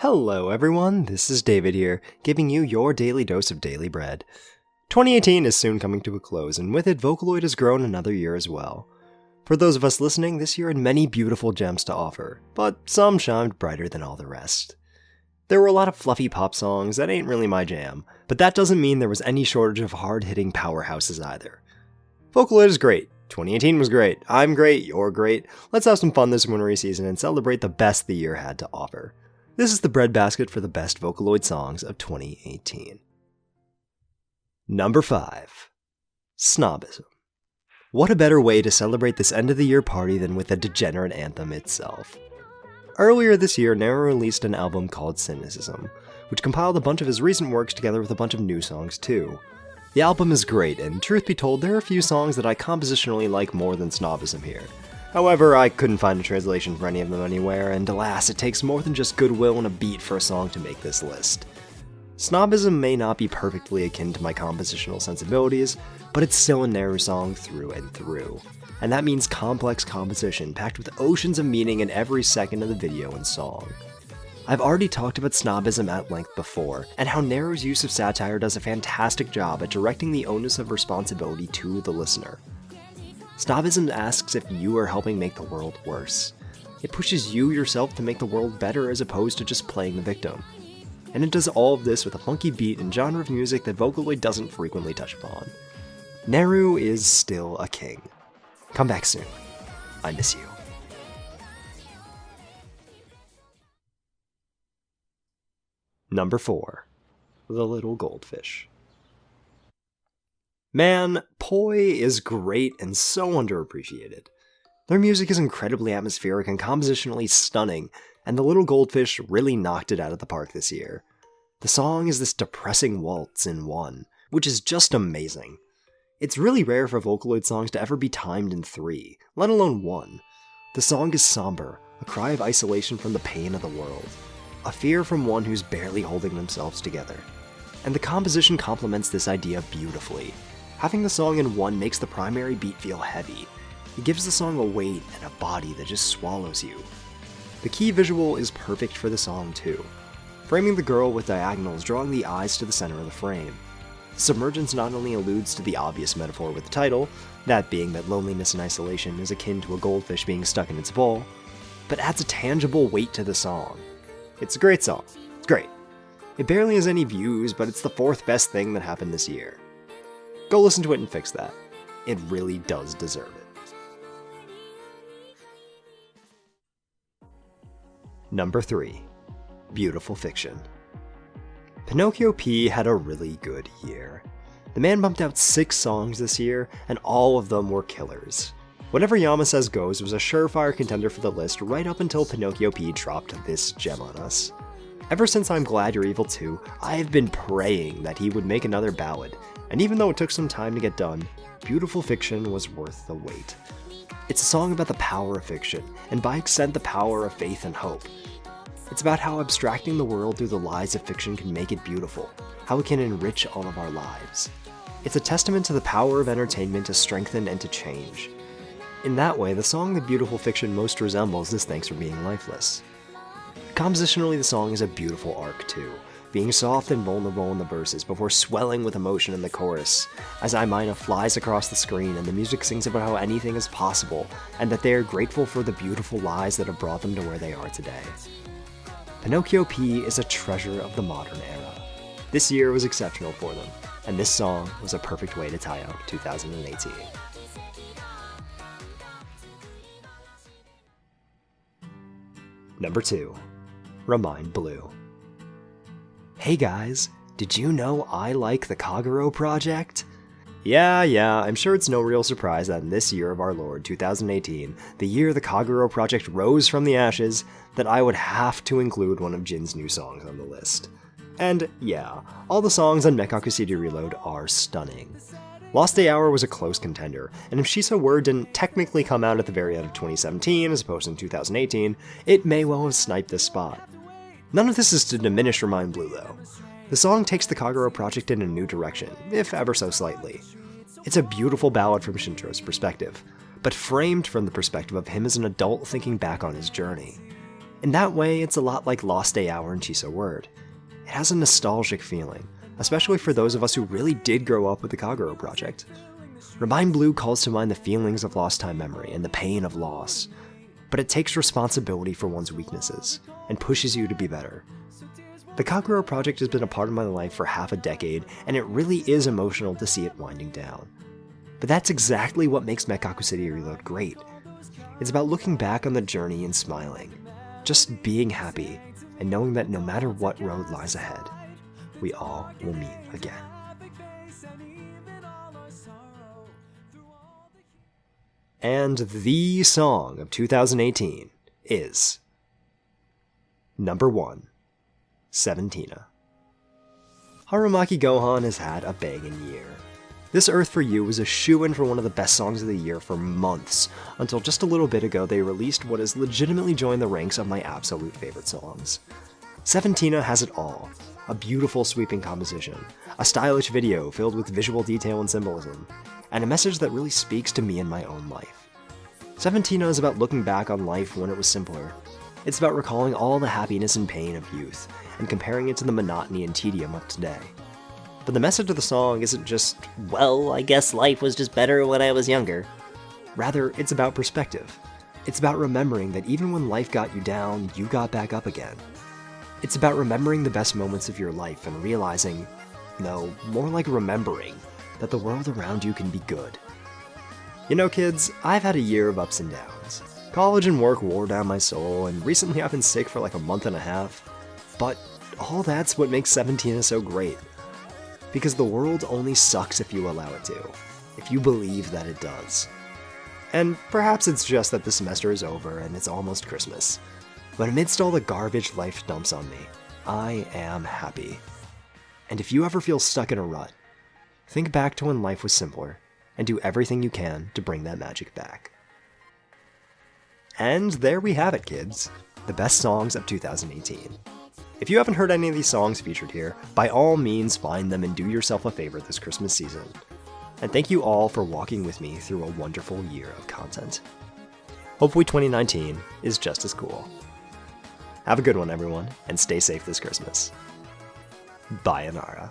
Hello everyone, this is David here, giving you your daily dose of daily bread. 2018 is soon coming to a close, and with it, Vocaloid has grown another year as well. For those of us listening, this year had many beautiful gems to offer, but some shined brighter than all the rest. There were a lot of fluffy pop songs that ain't really my jam, but that doesn't mean there was any shortage of hard-hitting powerhouses either. Vocaloid is great. 2018 was great. I'm great, you're great. Let's have some fun this wintery season and celebrate the best the year had to offer. This is the breadbasket for the best Vocaloid songs of 2018. Number 5. Snobbism. What a better way to celebrate this end-of-the-year party than with the degenerate anthem itself. Earlier this year, Neru released an album called Cynicism, which compiled a bunch of his recent works together with a bunch of new songs too. The album is great, and truth be told, there are a few songs that I compositionally like more than Snobbism here. However, I couldn't find a translation for any of them anywhere, and alas, it takes more than just goodwill and a beat for a song to make this list. Snobbism may not be perfectly akin to my compositional sensibilities, but it's still a Neru song through and through. And that means complex composition packed with oceans of meaning in every second of the video and song. I've already talked about Snobbism at length before, and how Neru's use of satire does a fantastic job at directing the onus of responsibility to the listener. Snobbism asks if you are helping make the world worse. It pushes you yourself to make the world better as opposed to just playing the victim. And it does all of this with a funky beat and genre of music that Vocaloid doesn't frequently touch upon. Neru is still a king. Come back soon. I miss you. Number 4. The Little Goldfish. Man, Poi is great and so underappreciated. Their music is incredibly atmospheric and compositionally stunning, and The Little Goldfish really knocked it out of the park this year. The song is this depressing waltz in one, which is just amazing. It's really rare for Vocaloid songs to ever be timed in 3, let alone 1. The song is somber, a cry of isolation from the pain of the world, a fear from one who's barely holding themselves together. And the composition complements this idea beautifully. Having the song in 1 makes the primary beat feel heavy. It gives the song a weight and a body that just swallows you. The key visual is perfect for the song too, framing the girl with diagonals drawing the eyes to the center of the frame. The submergence not only alludes to the obvious metaphor with the title, that being that loneliness and isolation is akin to a goldfish being stuck in its bowl, but adds a tangible weight to the song. It's a great song. It's great. It barely has any views, but it's the 4th best thing that happened this year. Go listen to it and fix that. It really does deserve it. Number 3. Beautiful Fiction. Pinocchio P had a really good year. The man bumped out 6 songs this year, and all of them were killers. Whatever Yama Says Goes was a surefire contender for the list right up until Pinocchio P dropped this gem on us. Ever since I'm Glad You're Evil 2, I've been praying that he would make another ballad, and even though it took some time to get done, Beautiful Fiction was worth the wait. It's a song about the power of fiction, and by extent the power of faith and hope. It's about how abstracting the world through the lies of fiction can make it beautiful, how it can enrich all of our lives. It's a testament to the power of entertainment to strengthen and to change. In that way, the song that Beautiful Fiction most resembles is Thanks for Being Lifeless. Compositionally, the song is a beautiful arc too, being soft and vulnerable in the verses before swelling with emotion in the chorus, as Aimina flies across the screen and the music sings about how anything is possible, and that they are grateful for the beautiful lies that have brought them to where they are today. Pinocchio P is a treasure of the modern era. This year was exceptional for them, and this song was a perfect way to tie out 2018. Number 2. Remind Blue. Hey guys, did you know I like the Kagero project? Yeah, I'm sure it's no real surprise that in this year of our Lord, 2018, the year the Kagero project rose from the ashes, that I would have to include one of Jin's new songs on the list. And yeah, all the songs on Mekaku CD Reload are stunning. Lost Day Hour was a close contender, and if She So Word didn't technically come out at the very end of 2017 as opposed to in 2018, it may well have sniped this spot. None of this is to diminish Remind Blue though. The song takes the Kagero project in a new direction, if ever so slightly. It's a beautiful ballad from Shintro's perspective, but framed from the perspective of him as an adult thinking back on his journey. In that way, it's a lot like Lost Day Hour and Chiso Word. It has a nostalgic feeling, especially for those of us who really did grow up with the Kagero project. Remind Blue calls to mind the feelings of lost time memory and the pain of loss, but it takes responsibility for one's weaknesses and pushes you to be better. The Kagero project has been a part of my life for half a decade, and it really is emotional to see it winding down. But that's exactly what makes Mekaku City Reload great. It's about looking back on the journey and smiling, just being happy, and knowing that no matter what road lies ahead, we all will meet again. And the song of 2018 is number 1, Seventina. Harumaki Gohan has had a banging year. This Earth for You was a shoo-in for one of the best songs of the year for months, until just a little bit ago they released what has legitimately joined the ranks of my absolute favorite songs. Seventina has it all. A beautiful sweeping composition, a stylish video filled with visual detail and symbolism, and a message that really speaks to me in my own life. Seventina is about looking back on life when it was simpler. It's about recalling all the happiness and pain of youth, and comparing it to the monotony and tedium of today. But the message of the song isn't just, well, I guess life was just better when I was younger. Rather, it's about perspective. It's about remembering that even when life got you down, you got back up again. It's about remembering the best moments of your life and realizing, no, more like remembering, that the world around you can be good. You know, kids, I've had a year of ups and downs. College and work wore down my soul, and recently I've been sick for like a month and a half. But all that's what makes Seventina so great. Because the world only sucks if you allow it to, if you believe that it does. And perhaps it's just that the semester is over and it's almost Christmas. But amidst all the garbage life dumps on me, I am happy. And if you ever feel stuck in a rut, think back to when life was simpler, and do everything you can to bring that magic back. And there we have it, kids. The best songs of 2018. If you haven't heard any of these songs featured here, by all means find them and do yourself a favor this Christmas season. And thank you all for walking with me through a wonderful year of content. Hopefully 2019 is just as cool. Have a good one, everyone, and stay safe this Christmas. Bye, Anara.